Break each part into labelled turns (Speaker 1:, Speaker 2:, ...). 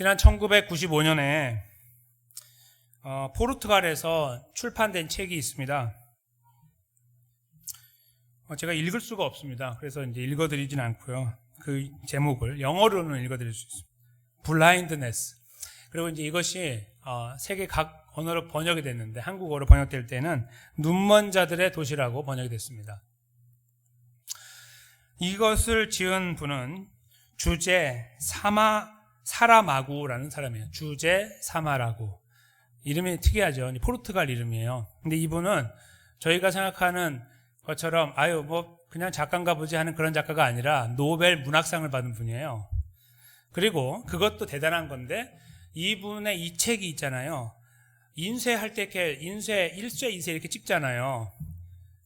Speaker 1: 지난 1995년에 포르투갈에서 출판된 책이 있습니다. 제가 읽을 수가 없습니다. 그래서 이제 읽어드리진 않고요. 그 제목을 영어로는 읽어드릴 수 있습니다. 블라인드네스. 그리고 이제 이것이 세계 각 언어로 번역이 됐는데 한국어로 번역될 때는 눈먼 자들의 도시라고 번역이 됐습니다. 이것을 지은 분은 주제 사라마구라는 사람이에요. 주제 사마라구. 이름이 특이하죠. 포르투갈 이름이에요. 근데 이분은 저희가 생각하는 것처럼 그냥 작가인가 보지 하는 그런 작가가 아니라 노벨 문학상을 받은 분이에요. 그리고 그것도 대단한 건데 이분의 이 책이 있잖아요. 인쇄할 때 이렇게 인쇄 1쇄, 2쇄 이렇게 찍잖아요.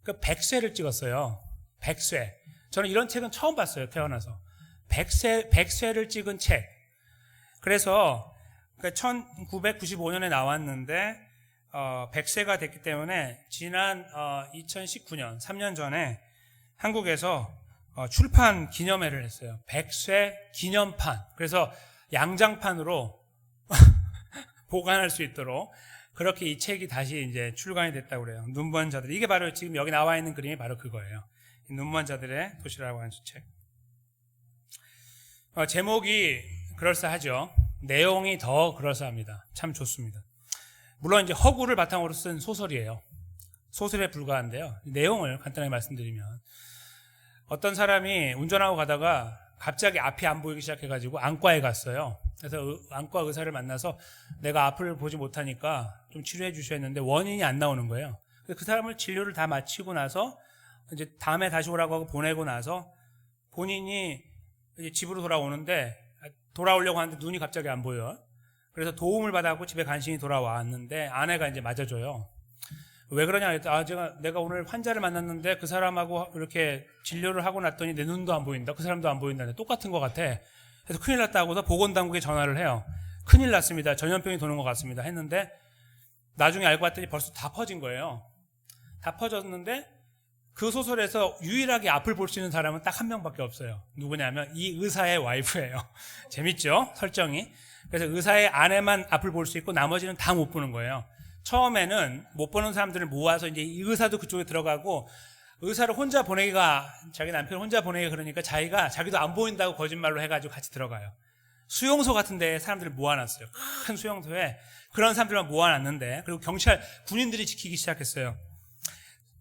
Speaker 1: 그 100쇄를 찍었어요. 100쇄. 저는 이런 책은 처음 봤어요. 태어나서. 100쇄를 찍은 책. 그래서 1995년에 나왔는데 100쇄가 됐기 때문에 지난 2019년 3년 전에 한국에서 출판 기념회를 했어요. 100쇄 기념판. 그래서 양장판으로 보관할 수 있도록 그렇게 이 책이 다시 이제 출간이 됐다고 그래요. 눈먼 자들. 이게 바로 지금 여기 나와 있는 그림이 바로 그거예요. 눈먼 자들의 도시라고 하는 책. 제목이 그럴싸하죠. 내용이 더 그럴싸합니다. 참 좋습니다. 물론 이제 허구를 바탕으로 쓴 소설이에요. 소설에 불과한데요. 내용을 간단하게 말씀드리면 어떤 사람이 운전하고 가다가 갑자기 앞이 안 보이기 시작해가지고 안과에 갔어요. 그래서 안과 의사를 만나서 내가 앞을 보지 못하니까 좀 치료해 주셔야 했는데 원인이 안 나오는 거예요. 그 사람을 진료를 다 마치고 나서 이제 다음에 다시 오라고 하고 보내고 나서 본인이 이제 집으로 돌아오려고 하는데 눈이 갑자기 안 보여요. 그래서 도움을 받아갖고 집에 간신히 돌아왔는데 아내가 이제 맞아줘요. 왜 그러냐 했더니 내가 오늘 환자를 만났는데 그 사람하고 이렇게 진료를 하고 났더니 내 눈도 안 보인다. 그 사람도 안 보인다. 똑같은 것 같아. 그래서 큰일 났다고서 보건당국에 전화를 해요. 큰일 났습니다. 전염병이 도는 것 같습니다. 했는데 나중에 알고 봤더니 벌써 다 퍼진 거예요. 다 퍼졌는데 그 소설에서 유일하게 앞을 볼 수 있는 사람은 딱 한 명밖에 없어요. 누구냐면 이 의사의 와이프예요. 재밌죠? 설정이. 그래서 의사의 아내만 앞을 볼 수 있고 나머지는 다 못 보는 거예요. 처음에는 못 보는 사람들을 모아서 이제 이 의사도 그쪽에 들어가고 의사를 혼자 보내기가 자기 남편을 혼자 보내기가 그러니까 자기도 안 보인다고 거짓말로 해가지고 같이 들어가요. 수용소 같은 데에 사람들을 모아놨어요. 큰 수용소에 그런 사람들만 모아놨는데 그리고 군인들이 지키기 시작했어요.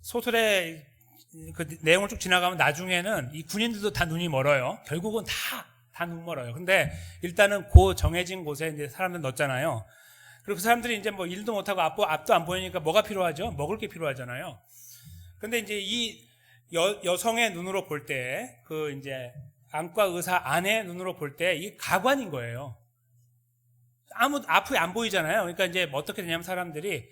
Speaker 1: 소설의 그 내용을 쭉 지나가면 나중에는 이 군인들도 다 눈이 멀어요. 결국은 다 눈 멀어요. 근데 일단은 그 정해진 곳에 이제 사람들 넣었잖아요. 그리고 그 사람들이 이제 뭐 일도 못하고 앞도 안 보이니까 뭐가 필요하죠? 먹을 게 필요하잖아요. 근데 이제 이 여성의 눈으로 볼 때, 그 이제 안과 의사 아내의 눈으로 볼 때 이게 가관인 거예요. 앞이 안 보이잖아요. 그러니까 이제 어떻게 되냐면 사람들이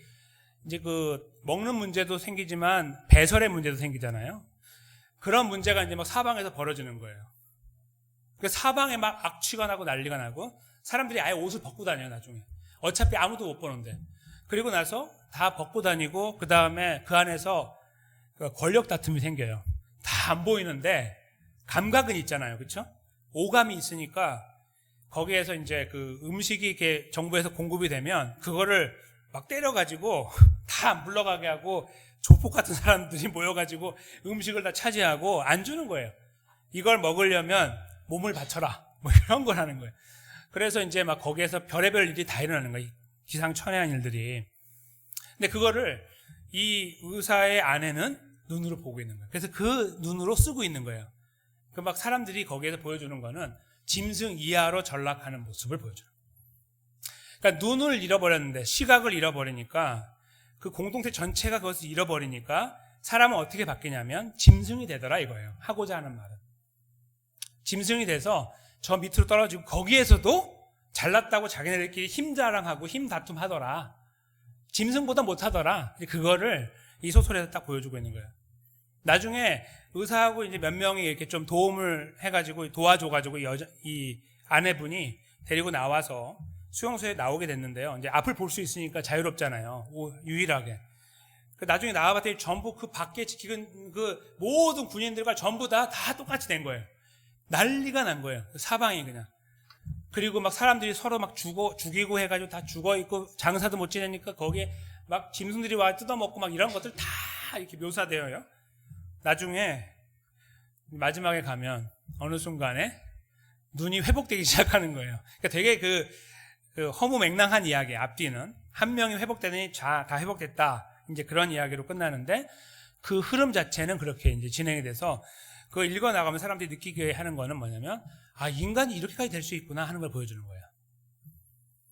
Speaker 1: 이제 그 먹는 문제도 생기지만 배설의 문제도 생기잖아요. 그런 문제가 이제 막 사방에서 벌어지는 거예요. 그 사방에 막 악취가 나고 난리가 나고 사람들이 아예 옷을 벗고 다녀요, 나중에. 어차피 아무도 못 보는데. 그리고 나서 다 벗고 다니고 그 다음에 그 안에서 권력 다툼이 생겨요. 다 안 보이는데 감각은 있잖아요, 그렇죠? 오감이 있으니까 거기에서 이제 그 음식이 이렇게 정부에서 공급이 되면 그거를 막 때려가지고 다 안 불러가게 하고 조폭 같은 사람들이 모여가지고 음식을 다 차지하고 안 주는 거예요. 이걸 먹으려면 몸을 바쳐라. 뭐 이런 걸 하는 거예요. 그래서 이제 막 거기에서 별의별 일이 다 일어나는 거예요. 기상천외한 일들이. 근데 그거를 이 의사의 아내는 눈으로 보고 있는 거예요. 그래서 그 눈으로 쓰고 있는 거예요. 그 막 사람들이 거기에서 보여주는 거는 짐승 이하로 전락하는 모습을 보여줘요. 그러니까 눈을 잃어버렸는데 시각을 잃어버리니까 그 공동체 전체가 그것을 잃어버리니까 사람은 어떻게 바뀌냐면 짐승이 되더라 이거예요. 하고자 하는 말은. 짐승이 돼서 저 밑으로 떨어지고 거기에서도 잘났다고 자기네들끼리 힘 자랑하고 힘 다툼 하더라. 짐승보다 못하더라. 그거를 이 소설에서 딱 보여주고 있는 거예요. 나중에 의사하고 이제 몇 명이 이렇게 좀 도움을 해가지고 도와줘가지고 이 아내분이 데리고 나와서 수용소에 나오게 됐는데요. 이제 앞을 볼 수 있으니까 자유롭잖아요. 유일하게. 나중에 나와봤더니 전부 그 밖에 지키는 그 모든 군인들과 전부 다 똑같이 된 거예요. 난리가 난 거예요. 사방이 그냥. 그리고 막 사람들이 서로 막 죽이고 해가지고 다 죽어 있고 장사도 못 지내니까 거기에 막 짐승들이 와 뜯어먹고 막 이런 것들 다 이렇게 묘사되어요. 나중에 마지막에 가면 어느 순간에 눈이 회복되기 시작하는 거예요. 그러니까 되게 그 허무맹랑한 이야기, 앞뒤는 한 명이 회복되더니 다 회복됐다, 이제 그런 이야기로 끝나는데, 그 흐름 자체는 그렇게 이제 진행이 돼서 그거 읽어 나가면 사람들이 느끼게 하는 거는 뭐냐면, 아, 인간이 이렇게까지 될 수 있구나 하는 걸 보여주는 거예요.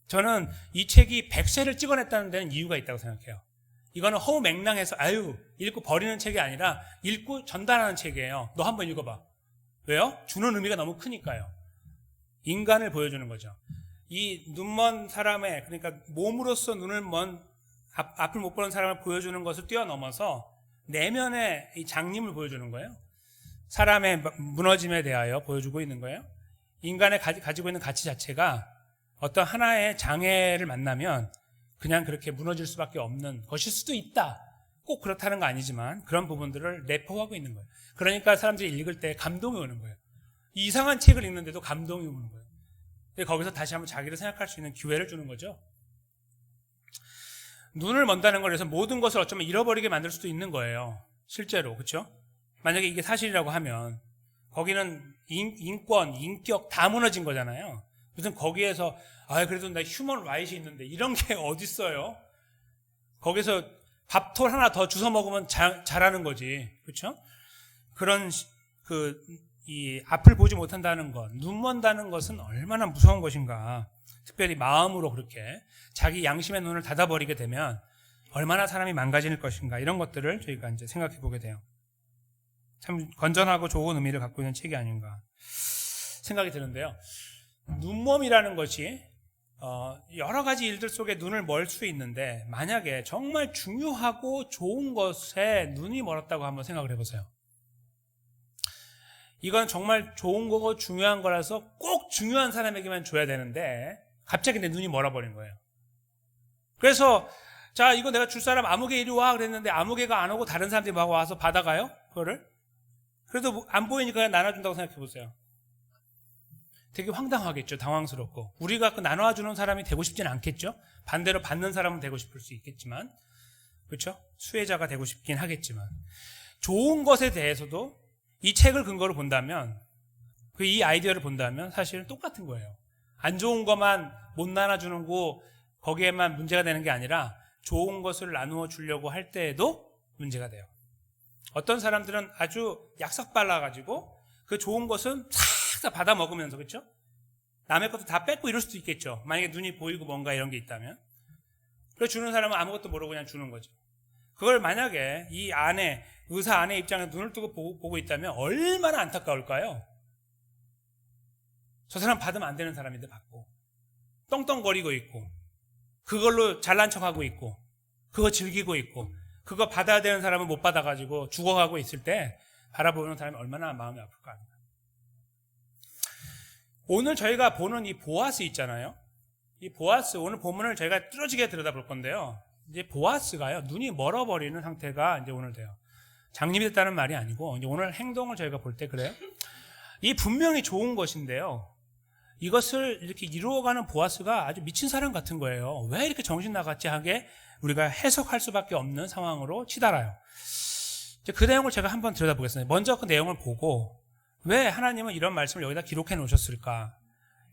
Speaker 1: 저는 이 책이 100세를 찍어냈다는 데는 이유가 있다고 생각해요. 이거는 허무맹랑해서 읽고 버리는 책이 아니라 읽고 전달하는 책이에요. 너 한번 읽어봐. 왜요? 주는 의미가 너무 크니까요. 인간을 보여주는 거죠. 이 눈먼 사람의, 그러니까 몸으로서 눈을 앞을 못 보는 사람을 보여주는 것을 뛰어넘어서 내면의 이 장님을 보여주는 거예요. 사람의 무너짐에 대하여 보여주고 있는 거예요. 인간의 가지고 있는 가치 자체가 어떤 하나의 장애를 만나면 그냥 그렇게 무너질 수밖에 없는 것일 수도 있다. 꼭 그렇다는 거 아니지만 그런 부분들을 내포하고 있는 거예요. 그러니까 사람들이 읽을 때 감동이 오는 거예요. 이 이상한 책을 읽는데도 감동이 오는 거예요. 거기서 다시 한번 자기를 생각할 수 있는 기회를 주는 거죠. 눈을 먼다는 걸 해서 모든 것을 어쩌면 잃어버리게 만들 수도 있는 거예요. 실제로, 그렇죠? 만약에 이게 사실이라고 하면 거기는 인권, 인격 다 무너진 거잖아요. 무슨 거기에서 그래도 나 휴먼 라이트이 있는데 이런 게 어딨어요? 거기서 밥톨 하나 더 주워 먹으면 잘하는 거지, 그렇죠? 그런 이 앞을 보지 못한다는 것, 눈 먼다는 것은 얼마나 무서운 것인가. 특별히 마음으로 그렇게 자기 양심의 눈을 닫아버리게 되면 얼마나 사람이 망가질 것인가. 이런 것들을 저희가 이제 생각해 보게 돼요. 참 건전하고 좋은 의미를 갖고 있는 책이 아닌가 생각이 드는데요. 눈멈이라는 것이 여러 가지 일들 속에 눈을 멀 수 있는데, 만약에 정말 중요하고 좋은 것에 눈이 멀었다고 한번 생각을 해보세요. 이건 정말 좋은 거고 중요한 거라서 꼭 중요한 사람에게만 줘야 되는데 갑자기 내 눈이 멀어버린 거예요. 그래서 자, 이거 내가 줄 사람 아무개 이리 와 그랬는데 아무개가 안 오고 다른 사람들이 막 와서 받아가요? 그거를? 그래도 안 보이니까 나눠준다고 생각해 보세요. 되게 황당하겠죠. 당황스럽고. 우리가 그 나눠주는 사람이 되고 싶지는 않겠죠. 반대로 받는 사람은 되고 싶을 수 있겠지만, 그렇죠? 수혜자가 되고 싶긴 하겠지만, 좋은 것에 대해서도 이 책을 근거로 본다면, 이 아이디어를 본다면 사실은 똑같은 거예요. 안 좋은 것만 못 나눠주는 거, 거기에만 문제가 되는 게 아니라 좋은 것을 나누어 주려고 할 때에도 문제가 돼요. 어떤 사람들은 아주 약삭 발라가지고 그 좋은 것은 싹 다 받아 먹으면서, 그렇죠? 남의 것도 다 뺏고 이럴 수도 있겠죠. 만약에 눈이 보이고 뭔가 이런 게 있다면. 그래서 주는 사람은 아무것도 모르고 그냥 주는 거죠. 그걸 만약에 이 안에, 의사 안의 입장에서 눈을 뜨고 보고 있다면 얼마나 안타까울까요? 저 사람 받으면 안 되는 사람인데 받고, 떵떵거리고 있고, 그걸로 잘난 척하고 있고, 그거 즐기고 있고, 그거 받아야 되는 사람은 못 받아가지고 죽어가고 있을 때 바라보는 사람이 얼마나 마음이 아플까. 오늘 저희가 보는 이 보아스 있잖아요. 이 보아스, 오늘 본문을 저희가 뚫어지게 들여다볼 건데요. 이제 보아스가요, 눈이 멀어버리는 상태가 이제 오늘 돼요. 장님이 됐다는 말이 아니고, 이제 오늘 행동을 저희가 볼 때 그래요. 이 분명히 좋은 것인데요. 이것을 이렇게 이루어가는 보아스가 아주 미친 사람 같은 거예요. 왜 이렇게 정신 나갔지 하게 우리가 해석할 수밖에 없는 상황으로 치달아요. 이제 그 내용을 제가 한번 들여다보겠습니다. 먼저 그 내용을 보고, 왜 하나님은 이런 말씀을 여기다 기록해 놓으셨을까?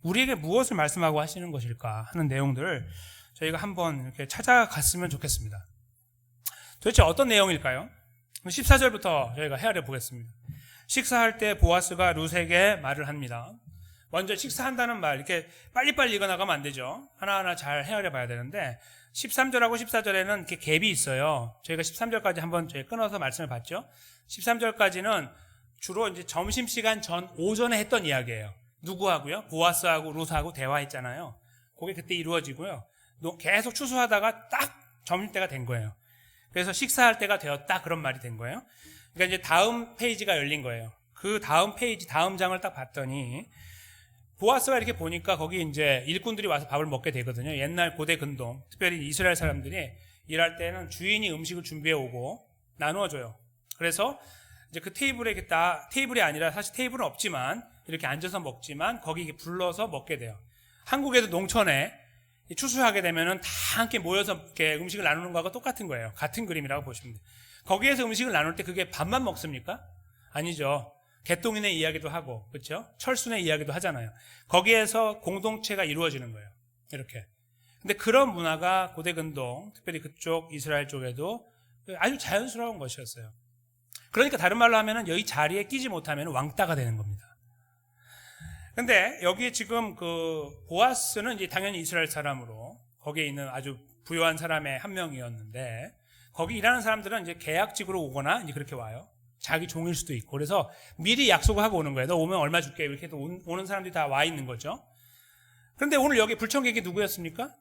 Speaker 1: 우리에게 무엇을 말씀하고 하시는 것일까? 하는 내용들을 저희가 한번 이렇게 찾아갔으면 좋겠습니다. 도대체 어떤 내용일까요? 14절부터 저희가 헤아려 보겠습니다. 식사할 때 보아스가 룻에게 말을 합니다. 먼저 식사한다는 말, 이렇게 빨리빨리 읽어나가면 안 되죠. 하나하나 잘 헤아려 봐야 되는데, 13절하고 14절에는 이렇게 갭이 있어요. 저희가 13절까지 한번 저희 끊어서 말씀을 봤죠. 13절까지는 주로 이제 점심시간 전 오전에 했던 이야기예요. 누구하고요? 보아스하고 룻하고 대화했잖아요. 그게 그때 이루어지고요. 계속 추수하다가 딱 점심때가 된 거예요. 그래서 식사할 때가 되었다, 그런 말이 된 거예요. 그러니까 이제 다음 페이지가 열린 거예요. 그 다음 페이지, 다음 장을 딱 봤더니 보아스가 이렇게 보니까 거기 이제 일꾼들이 와서 밥을 먹게 되거든요. 옛날 고대 근동, 특별히 이스라엘 사람들이 일할 때는 주인이 음식을 준비해 오고 나누어 줘요. 그래서 이제 그 테이블에 테이블이 아니라 사실 테이블은 없지만 이렇게 앉아서 먹지만 거기 불러서 먹게 돼요. 한국에도 농촌에 추수하게 되면은 다 함께 모여서 이렇게 음식을 나누는 거하고 똑같은 거예요. 같은 그림이라고 보시면 돼요. 거기에서 음식을 나눌 때 그게 밥만 먹습니까? 아니죠. 개똥이네 이야기도 하고, 그렇죠? 철순의 이야기도 하잖아요. 거기에서 공동체가 이루어지는 거예요. 이렇게. 근데 그런 문화가 고대 근동, 특별히 그쪽 이스라엘 쪽에도 아주 자연스러운 것이었어요. 그러니까 다른 말로 하면은 여기 자리에 끼지 못하면 왕따가 되는 겁니다. 근데 여기에 지금 그 보아스는 이제 당연히 이스라엘 사람으로 거기에 있는 아주 부유한 사람의 한 명이었는데, 거기 일하는 사람들은 이제 계약직으로 오거나 이제 그렇게 와요. 자기 종일 수도 있고. 그래서 미리 약속을 하고 오는 거예요. 너 오면 얼마 줄게. 이렇게 해서 오는 사람들이 다 와 있는 거죠. 그런데 오늘 여기 불청객이 누구였습니까?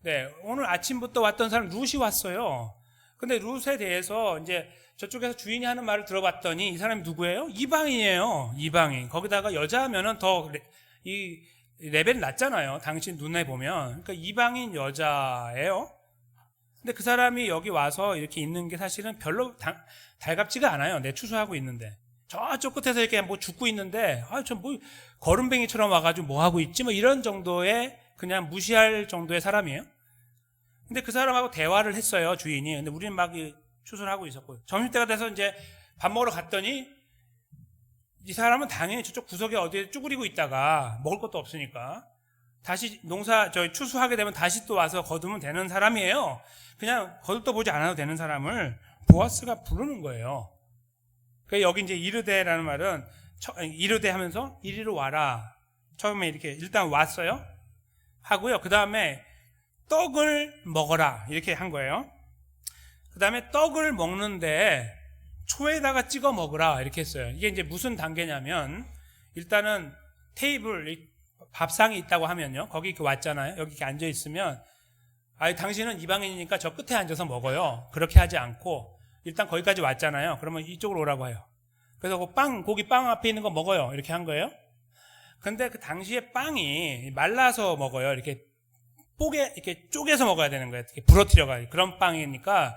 Speaker 1: 네, 오늘 아침부터 왔던 사람 룻이 왔어요. 근데 룻에 대해서 이제 저쪽에서 주인이 하는 말을 들어봤더니 이 사람이 누구예요? 이방인이에요. 이방인. 거기다가 여자면은 더 이 레벨이 낮잖아요. 당신 눈에 보면. 그러니까 이방인 여자예요. 근데 그 사람이 여기 와서 이렇게 있는 게 사실은 별로 달갑지가 않아요. 내 추수하고 있는데. 저쪽 끝에서 이렇게 뭐 죽고 있는데, 저 뭐 거름뱅이처럼 와가지고 뭐 하고 있지? 뭐 이런 정도의 그냥 무시할 정도의 사람이에요. 근데 그 사람하고 대화를 했어요, 주인이. 근데 우리는 막 추수를 하고 있었고. 점심때가 돼서 이제 밥 먹으러 갔더니 이 사람은 당연히 저쪽 구석에 어디에 쭈그리고 있다가 먹을 것도 없으니까 다시 추수하게 되면 다시 또 와서 거두면 되는 사람이에요. 그냥 거들떠 보지 않아도 되는 사람을 보아스가 부르는 거예요. 그러니까 여기 이제 이르되라는 말은 이르되 하면서 이리로 와라. 처음에 이렇게 일단 왔어요. 하고요. 그 다음에 떡을 먹어라. 이렇게 한 거예요. 그 다음에 떡을 먹는데 초에다가 찍어 먹으라. 이렇게 했어요. 이게 이제 무슨 단계냐면, 일단은 테이블, 밥상이 있다고 하면요. 거기 이렇게 왔잖아요. 여기 이렇게 앉아 있으면, 당신은 이방인이니까 저 끝에 앉아서 먹어요. 그렇게 하지 않고, 일단 거기까지 왔잖아요. 그러면 이쪽으로 오라고 해요. 그래서 고기 빵 앞에 있는 거 먹어요. 이렇게 한 거예요. 근데 그 당시에 빵이 말라서 먹어요. 이렇게 이렇게 쪼개서 먹어야 되는 거예요. 이렇게 부러뜨려가지고. 그런 빵이니까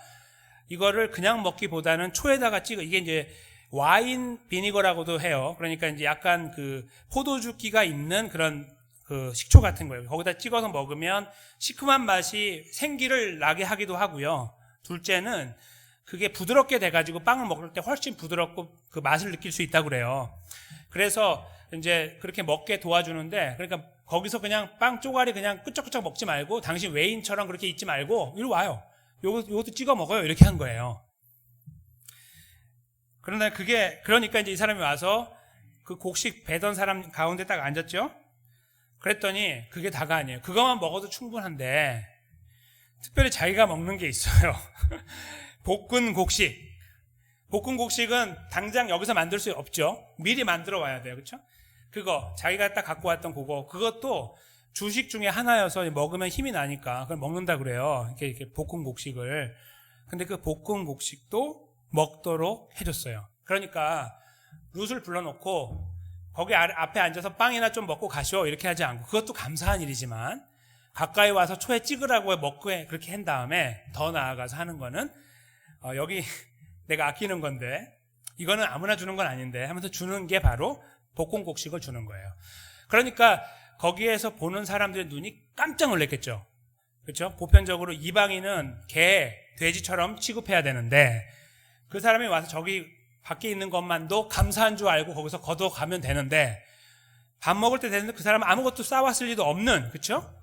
Speaker 1: 이거를 그냥 먹기보다는 초에다가 이게 이제 와인 비니거라고도 해요. 그러니까 이제 약간 그 포도주기가 있는 그런 그 식초 같은 거예요. 거기다 찍어서 먹으면 시큼한 맛이 생기를 나게 하기도 하고요. 둘째는 그게 부드럽게 돼가지고 빵을 먹을 때 훨씬 부드럽고 그 맛을 느낄 수 있다고 그래요. 그래서 이제 그렇게 먹게 도와주는데, 그러니까 거기서 그냥 빵 쪼가리 그냥 끄적끄적 먹지 말고, 당신 외인처럼 그렇게 있지 말고 이리 와요. 요것도 찍어 먹어요. 이렇게 한 거예요. 그러니까 이제 이 사람이 와서 그 곡식 배던 사람 가운데 딱 앉았죠. 그랬더니 그게 다가 아니에요. 그것만 먹어도 충분한데 특별히 자기가 먹는 게 있어요. 볶은 곡식. 볶은 곡식은 당장 여기서 만들 수 없죠. 미리 만들어 와야 돼요. 그렇죠? 그거 자기가 딱 갖고 왔던 그것도 주식 중에 하나여서 먹으면 힘이 나니까 그걸 먹는다 그래요. 이렇게 볶은 곡식을. 근데 그 볶은 곡식도 먹도록 해줬어요. 그러니까 룻을 불러놓고 거기 앞에 앉아서 빵이나 좀 먹고 가시오 이렇게 하지 않고, 그것도 감사한 일이지만 가까이 와서 초에 찍으라고 먹고 그렇게 한 다음에 더 나아가서 하는 거는 여기 내가 아끼는 건데 이거는 아무나 주는 건 아닌데 하면서 주는 게 바로 볶은 곡식을 주는 거예요. 그러니까 거기에서 보는 사람들의 눈이 깜짝 놀랐겠죠. 그렇죠? 보편적으로 이방인은 개, 돼지처럼 취급해야 되는데 그 사람이 와서 저기 밖에 있는 것만도 감사한 줄 알고 거기서 걷어가면 되는데, 밥 먹을 때 되는데 그 사람은 아무것도 싸왔을 리도 없는, 그렇죠?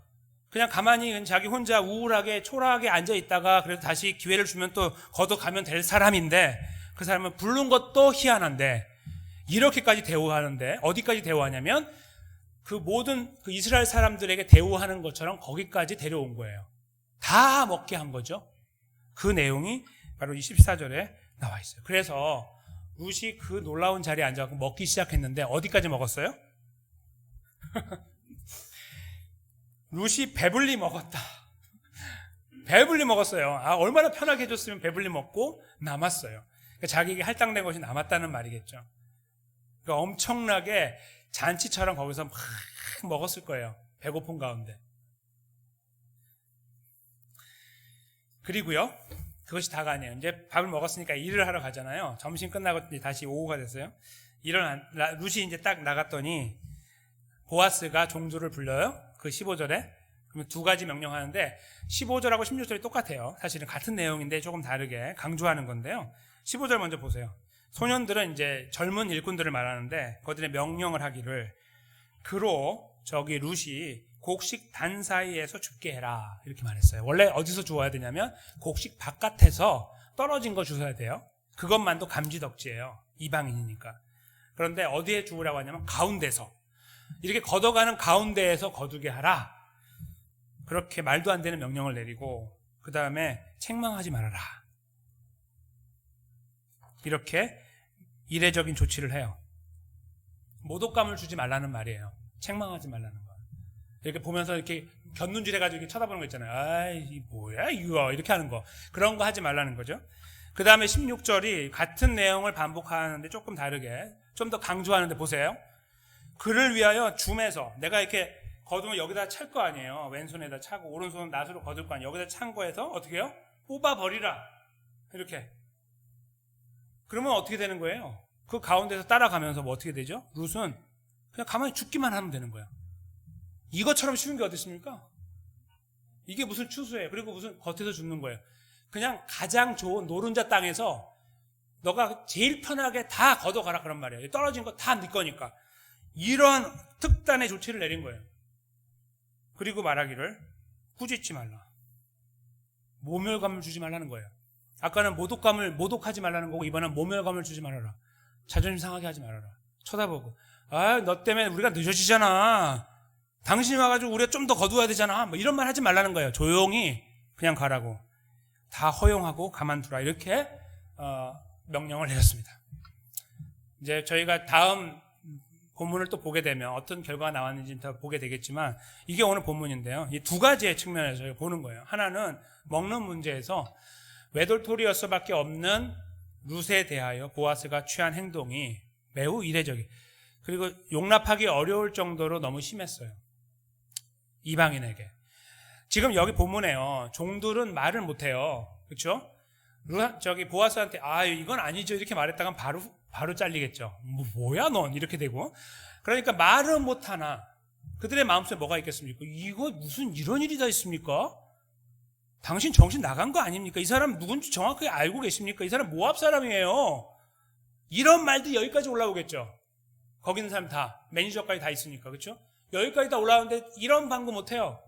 Speaker 1: 그냥 가만히 자기 혼자 우울하게 초라하게 앉아 있다가 그래도 다시 기회를 주면 또 걷어가면 될 사람인데, 그 사람은 부른 것도 희한한데 이렇게까지 대우하는데, 어디까지 대우하냐면 그 모든 그 이스라엘 사람들에게 대우하는 것처럼 거기까지 데려온 거예요. 다 먹게 한 거죠. 그 내용이 바로 24절에 나와 있어요. 그래서 룻이 그 놀라운 자리에 앉아서 먹기 시작했는데 어디까지 먹었어요? 룻이 배불리 먹었다. 배불리 먹었어요. 얼마나 편하게 해줬으면 배불리 먹고 남았어요. 그러니까 자기에게 할당된 것이 남았다는 말이겠죠. 그러니까 엄청나게 잔치처럼 거기서 막 먹었을 거예요. 배고픈 가운데. 그리고요, 그것이 다가 아니에요. 이제 밥을 먹었으니까 일을 하러 가잖아요. 점심 끝나고 다시 오후가 됐어요. 룻이 이제 딱 나갔더니 보아스가 종주를 불러요. 그 15절에. 그러면 두 가지 명령하는데 15절하고 16절이 똑같아요. 사실은 같은 내용인데 조금 다르게 강조하는 건데요. 15절 먼저 보세요. 소년들은 이제 젊은 일꾼들을 말하는데 그들의 명령을 하기를 그로 저기 룻이 곡식 단 사이에서 죽게 해라 이렇게 말했어요. 원래 어디서 주어야 되냐면 곡식 바깥에서 떨어진 거 주셔야 돼요. 그것만도 감지덕지예요. 이방인이니까. 그런데 어디에 주우라고 하냐면 가운데서 이렇게 걷어가는 가운데에서 거두게 하라. 그렇게 말도 안 되는 명령을 내리고 그 다음에 책망하지 말아라. 이렇게 이례적인 조치를 해요. 모독감을 주지 말라는 말이에요. 책망하지 말라는 거. 이렇게 보면서 이렇게 곁눈질 해가지고 이렇게 쳐다보는 거 있잖아요. 아이 뭐야 이거 이렇게 하는 거. 그런 거 하지 말라는 거죠. 그 다음에 16절이 같은 내용을 반복하는데 조금 다르게 좀 더 강조하는데 보세요. 그를 위하여 줌에서 내가 이렇게 거두면 여기다 찰 거 아니에요. 왼손에다 차고 오른손은 낫으로 거둘 거 아니에요. 여기다 찬 거에서 어떻게 해요? 뽑아버리라. 이렇게. 그러면 어떻게 되는 거예요? 그 가운데서 따라가면서 뭐 어떻게 되죠? 룻은 그냥 가만히 죽기만 하면 되는 거야. 이것처럼 쉬운 게 어디 있습니까? 이게 무슨 추수예요. 그리고 무슨 겉에서 죽는 거예요. 그냥 가장 좋은 노른자 땅에서 너가 제일 편하게 다 걷어가라 그런 말이에요. 떨어진 거 다 네 거니까. 이런 특단의 조치를 내린 거예요. 그리고 말하기를 꾸짖지 말라. 모멸감을 주지 말라는 거예요. 아까는 모독하지 말라는 거고 이번엔 모멸감을 주지 말아라. 자존심 상하게 하지 말아라. 쳐다보고 너 때문에 우리가 늦어지잖아. 당신이 와가지고 우리가 좀 더 거두어야 되잖아. 뭐 이런 말 하지 말라는 거예요. 조용히 그냥 가라고. 다 허용하고 가만두라. 이렇게 명령을 내렸습니다. 이제 저희가 다음 본문을 또 보게 되면 어떤 결과가 나왔는지 더 보게 되겠지만 이게 오늘 본문인데요. 이 두 가지의 측면에서 저희가 보는 거예요. 하나는 먹는 문제에서 외돌토리여서밖에 없는 룻에 대하여 보아스가 취한 행동이 매우 이례적이에요. 그리고 용납하기 어려울 정도로 너무 심했어요. 이방인에게. 지금 여기 본문에요. 종들은 말을 못해요. 그렇죠? 저기 보아스한테 이건 아니죠 이렇게 말했다간 바로 잘리겠죠. 뭐야 넌 이렇게 되고. 그러니까 말은 못하나 그들의 마음속에 뭐가 있겠습니까? 이거 무슨 이런 일이 다 있습니까? 당신 정신 나간 거 아닙니까? 이 사람 누군지 정확하게 알고 계십니까? 이 사람 모압 사람이에요. 이런 말들이 여기까지 올라오겠죠. 거기 있는 사람 다 매니저까지 다 있으니까. 그렇죠? 여기까지 다 올라오는데 이런 방구 못해요.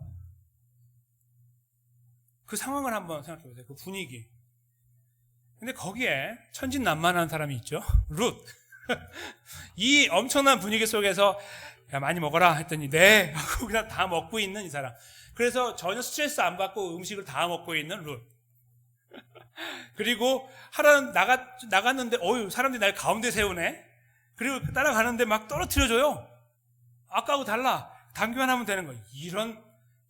Speaker 1: 그 상황을 한번 생각해 보세요. 그 분위기. 근데 거기에 천진난만한 사람이 있죠. 룻. 이 엄청난 분위기 속에서 야 많이 먹어라 했더니 네 하고 그냥 다 먹고 있는 이 사람. 그래서 전혀 스트레스 안 받고 음식을 다 먹고 있는 룻. 그리고 나갔는데 사람들이 날 가운데 세우네. 그리고 따라가는데 막 떨어뜨려줘요. 아까하고 달라. 당기만 하면 되는 거예요.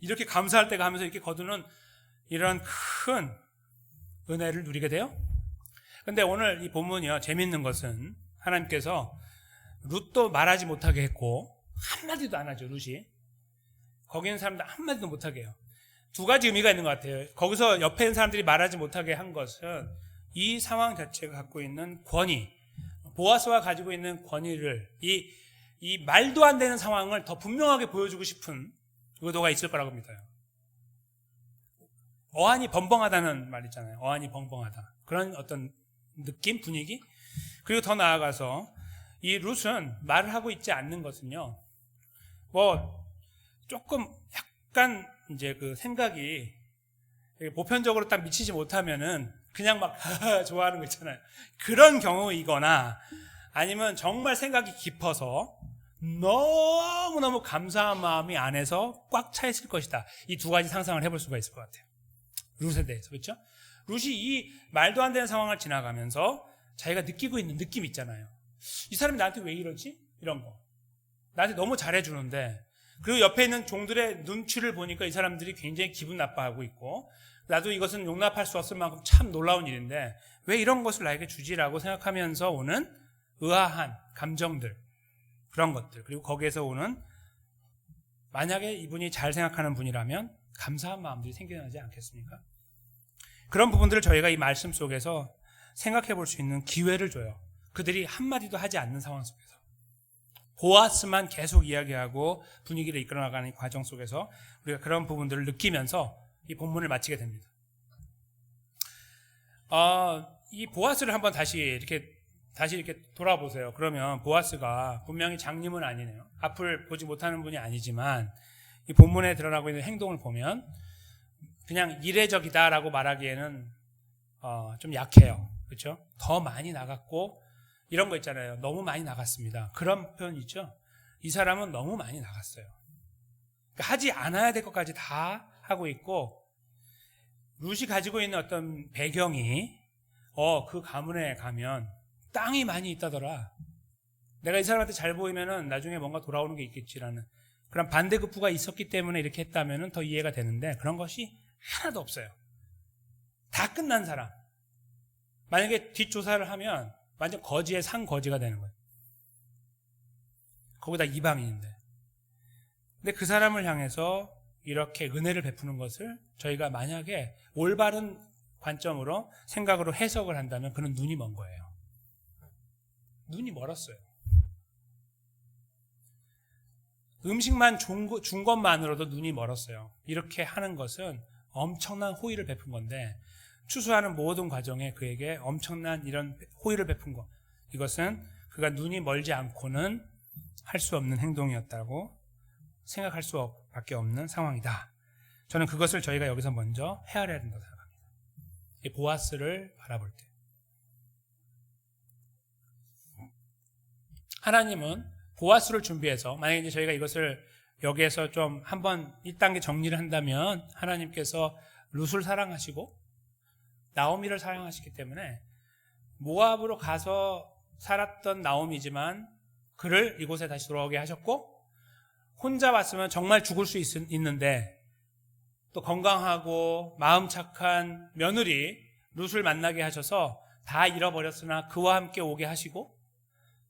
Speaker 1: 이렇게 감사할 때가 하면서 이렇게 거두는 이런 큰 은혜를 누리게 돼요. 근데 오늘 이 본문이요. 재밌는 것은 하나님께서 룻도 말하지 못하게 했고 한마디도 안 하죠. 룻이. 거기 있는 사람들 한마디도 못하게 해요. 두 가지 의미가 있는 것 같아요. 거기서 옆에 있는 사람들이 말하지 못하게 한 것은 이 상황 자체가 갖고 있는 권위, 보아스가 가지고 있는 권위를 이 말도 안 되는 상황을 더 분명하게 보여주고 싶은 의도가 있을 거라고 믿어요. 어안이 벙벙하다는 말 있잖아요. 어안이 벙벙하다. 그런 어떤 느낌, 분위기. 그리고 더 나아가서 이 룻은 말을 하고 있지 않는 것은요. 조금 약간 이제 그 생각이 보편적으로 딱 미치지 못하면은 그냥 막 좋아하는 거 있잖아요. 그런 경우이거나 아니면 정말 생각이 깊어서 너무너무 감사한 마음이 안에서 꽉 차 있을 것이다. 이 두 가지 상상을 해볼 수가 있을 것 같아요. 룻에 대해서. 그렇죠? 룻이 이 말도 안 되는 상황을 지나가면서 자기가 느끼고 있는 느낌 있잖아요. 이 사람이 나한테 왜 이러지? 이런 거. 나한테 너무 잘해주는데 그리고 옆에 있는 종들의 눈치를 보니까 이 사람들이 굉장히 기분 나빠하고 있고 나도 이것은 용납할 수 없을 만큼 참 놀라운 일인데 왜 이런 것을 나에게 주지라고 생각하면서 오는 의아한 감정들 그런 것들 그리고 거기에서 오는 만약에 이분이 잘 생각하는 분이라면 감사한 마음들이 생겨나지 않겠습니까? 그런 부분들을 저희가 이 말씀 속에서 생각해 볼 수 있는 기회를 줘요. 그들이 한마디도 하지 않는 상황 속에서 보아스만 계속 이야기하고 분위기를 이끌어나가는 과정 속에서 우리가 그런 부분들을 느끼면서 이 본문을 마치게 됩니다. 이 보아스를 한번 다시 이렇게 돌아보세요. 그러면 보아스가 분명히 장님은 아니네요. 앞을 보지 못하는 분이 아니지만 이 본문에 드러나고 있는 행동을 보면 그냥 이례적이다라고 말하기에는 좀 약해요. 그렇죠? 더 많이 나갔고 이런 거 있잖아요. 너무 많이 나갔습니다. 그런 표현 있죠? 이 사람은 너무 많이 나갔어요. 그러니까 하지 않아야 될 것까지 다 하고 있고 룻이 가지고 있는 어떤 배경이 그 가문에 가면 땅이 많이 있다더라. 내가 이 사람한테 잘 보이면은 나중에 뭔가 돌아오는 게 있겠지라는 그런 반대급부가 있었기 때문에 이렇게 했다면은 더 이해가 되는데 그런 것이 하나도 없어요. 다 끝난 사람. 만약에 뒷조사를 하면 완전 거지의 상거지가 되는 거예요. 거기다 이방인인데. 근데 그 사람을 향해서 이렇게 은혜를 베푸는 것을 저희가 만약에 올바른 관점으로 생각으로 해석을 한다면 그는 눈이 먼 거예요. 눈이 멀었어요. 음식만 준 것만으로도 눈이 멀었어요. 이렇게 하는 것은 엄청난 호의를 베푼 건데 추수하는 모든 과정에 그에게 엄청난 이런 호의를 베푼 것, 이것은 그가 눈이 멀지 않고는 할 수 없는 행동이었다고 생각할 수밖에 없는 상황이다. 저는 그것을 저희가 여기서 먼저 헤아려야 된다고 생각합니다. 이 보아스를 바라볼 때 하나님은 보아스를 준비해서 만약에 이제 저희가 이것을 여기에서 좀 한번 1단계 정리를 한다면 하나님께서 룻을 사랑하시고 나오미를 사랑하시기 때문에 모압으로 가서 살았던 나오미지만 그를 이곳에 다시 돌아오게 하셨고 혼자 왔으면 정말 죽을 수 있는데 또 건강하고 마음 착한 며느리 룻을 만나게 하셔서 다 잃어버렸으나 그와 함께 오게 하시고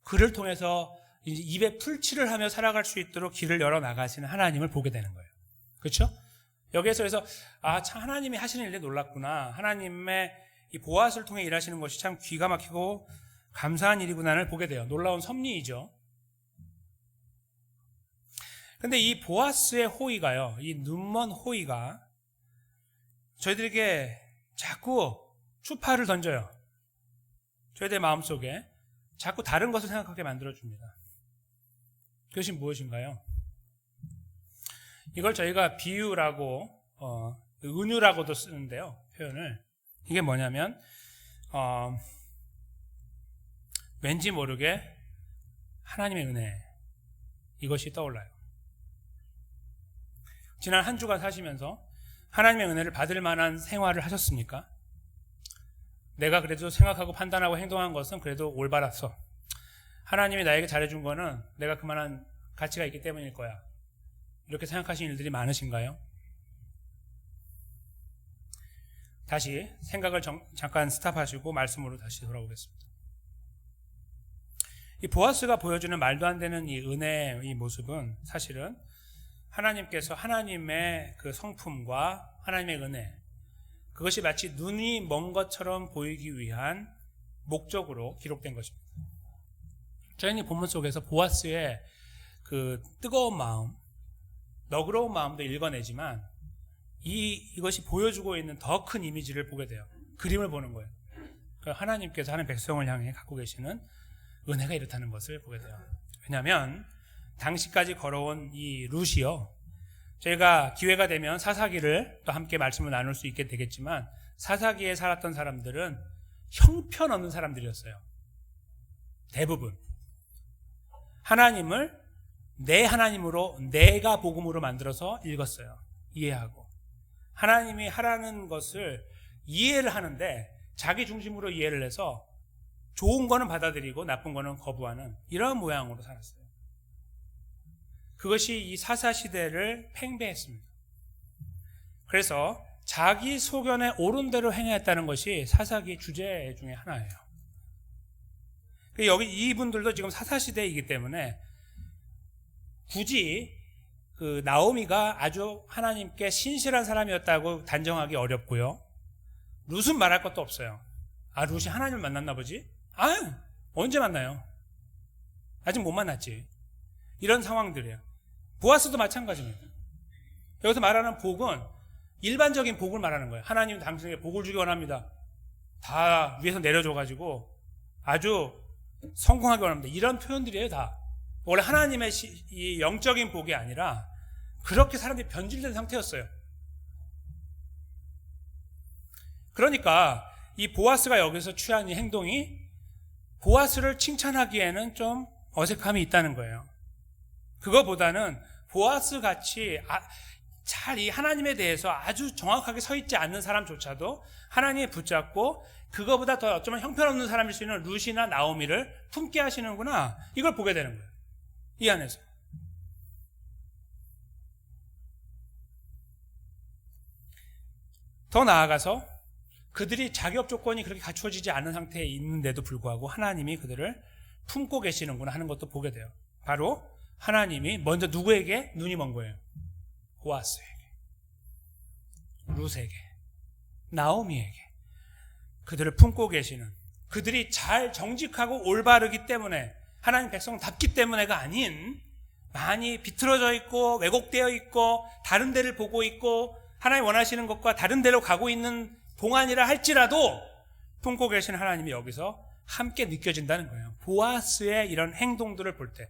Speaker 1: 그를 통해서 이제 입에 풀칠을 하며 살아갈 수 있도록 길을 열어 나가시는 하나님을 보게 되는 거예요. 그렇죠? 여기에서 그래서 참 하나님이 하시는 일에 놀랐구나. 하나님의 이 보아스를 통해 일하시는 것이 참 기가 막히고 감사한 일이구나를 보게 돼요. 놀라운 섭리이죠. 근데 이 보아스의 호의가요, 이 눈먼 호의가 저희들에게 자꾸 추파를 던져요. 저희들의 마음속에 자꾸 다른 것을 생각하게 만들어줍니다. 그것이 무엇인가요? 이걸 저희가 비유라고 은유라고도 쓰는데요. 표현을. 이게 뭐냐면 왠지 모르게 하나님의 은혜, 이것이 떠올라요. 지난 한 주간 사시면서 하나님의 은혜를 받을 만한 생활을 하셨습니까? 내가 그래도 생각하고 판단하고 행동한 것은 그래도 올바랐어. 하나님이 나에게 잘해준 거는 내가 그만한 가치가 있기 때문일 거야. 이렇게 생각하시는 일들이 많으신가요? 다시 생각을 잠깐 스탑하시고 말씀으로 다시 돌아오겠습니다. 이 보아스가 보여주는 말도 안 되는 이 은혜의 이 모습은 사실은 하나님께서 하나님의 그 성품과 하나님의 은혜, 그것이 마치 눈이 먼 것처럼 보이기 위한 목적으로 기록된 것입니다. 저희는 이 본문 속에서 보아스의 그 뜨거운 마음, 너그러운 마음도 읽어내지만 이것이 보여주고 있는 더 큰 이미지를 보게 돼요. 그림을 보는 거예요. 하나님께서 하는 백성을 향해 갖고 계시는 은혜가 이렇다는 것을 보게 돼요. 왜냐하면 당시까지 걸어온 이 룻이요, 저희가 기회가 되면 사사기를 또 함께 말씀을 나눌 수 있게 되겠지만 사사기에 살았던 사람들은 형편없는 사람들이었어요. 대부분 하나님을 내 하나님으로, 내가 복음으로 만들어서 읽었어요. 이해하고 하나님이 하라는 것을 이해를 하는데 자기 중심으로 이해를 해서 좋은 거는 받아들이고 나쁜 거는 거부하는 이런 모양으로 살았어요. 그것이 이 사사시대를 팽배했습니다. 그래서 자기 소견에 옳은 대로 행했다는 것이 사사기 주제 중에 하나예요. 여기 이분들도 지금 사사시대이기 때문에 굳이 그 나오미가 아주 하나님께 신실한 사람이었다고 단정하기 어렵고요. 룻은 말할 것도 없어요. 룻이 하나님을 만났나 보지? 언제 만나요? 아직 못 만났지. 이런 상황들이에요. 보아스도 마찬가지입니다. 여기서 말하는 복은 일반적인 복을 말하는 거예요. 하나님 당신에게 복을 주기 원합니다. 다 위에서 내려줘가지고 아주 성공하기 원합니다. 이런 표현들이에요, 다. 원래 하나님의 이 영적인 복이 아니라 그렇게 사람들이 변질된 상태였어요. 그러니까 이 보아스가 여기서 취한 이 행동이 보아스를 칭찬하기에는 좀 어색함이 있다는 거예요. 그거보다는 보아스 같이 잘 이 하나님에 대해서 아주 정확하게 서 있지 않는 사람조차도 하나님이 붙잡고 그거보다 더 어쩌면 형편없는 사람일 수 있는 룻이나 나오미를 품게 하시는구나, 이걸 보게 되는 거예요. 이 안에서. 더 나아가서 그들이 자격 조건이 그렇게 갖추어지지 않은 상태에 있는데도 불구하고 하나님이 그들을 품고 계시는구나 하는 것도 보게 돼요. 바로 하나님이 먼저 누구에게 눈이 먼 거예요? 보아스에게, 룻에게, 나오미에게 그들을 품고 계시는, 그들이 잘 정직하고 올바르기 때문에, 하나님 백성답기 때문에가 아닌, 많이 비틀어져 있고 왜곡되어 있고 다른 데를 보고 있고 하나님 원하시는 것과 다른 데로 가고 있는 동안이라 할지라도 품고 계신 하나님이 여기서 함께 느껴진다는 거예요. 보아스의 이런 행동들을 볼 때,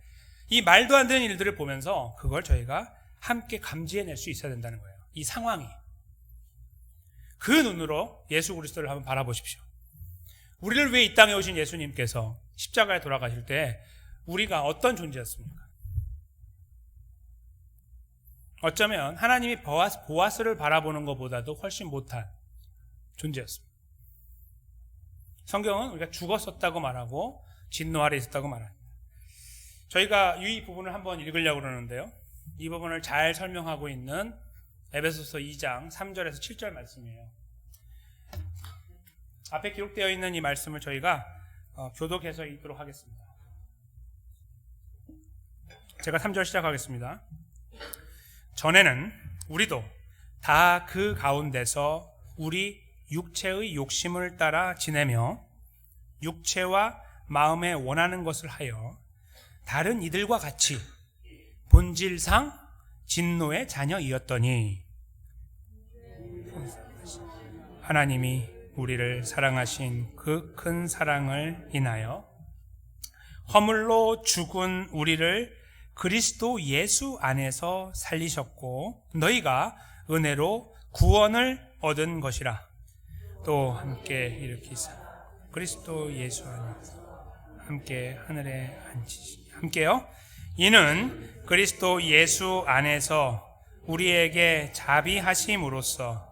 Speaker 1: 이 말도 안 되는 일들을 보면서 그걸 저희가 함께 감지해낼 수 있어야 된다는 거예요. 이 상황이. 그 눈으로 예수 그리스도를 한번 바라보십시오. 우리를 위해 이 땅에 오신 예수님께서 십자가에 돌아가실 때 우리가 어떤 존재였습니까? 어쩌면 하나님이 보아스를 바라보는 것보다도 훨씬 못한 존재였습니다. 성경은 우리가 죽었었다고 말하고 진노 아래 있었다고 말합니다. 저희가 이 부분을 한번 읽으려고 그러는데요, 이 부분을 잘 설명하고 있는 에베소서 2장 3절에서 7절 말씀이에요. 앞에 기록되어 있는 이 말씀을 저희가 교독해서 읽도록 하겠습니다. 제가 3절 시작하겠습니다. 전에는 우리도 다 그 가운데서 우리 육체의 욕심을 따라 지내며 육체와 마음에 원하는 것을 하여 다른 이들과 같이 본질상 진노의 자녀이었더니 하나님이 우리를 사랑하신 그 큰 사랑을 인하여 허물로 죽은 우리를 그리스도 예수 안에서 살리셨고 너희가 은혜로 구원을 얻은 것이라. 또 함께 일으키사 그리스도 예수 안에서 함께 하늘에 앉히시. 함께요. 이는 그리스도 예수 안에서 우리에게 자비하심으로써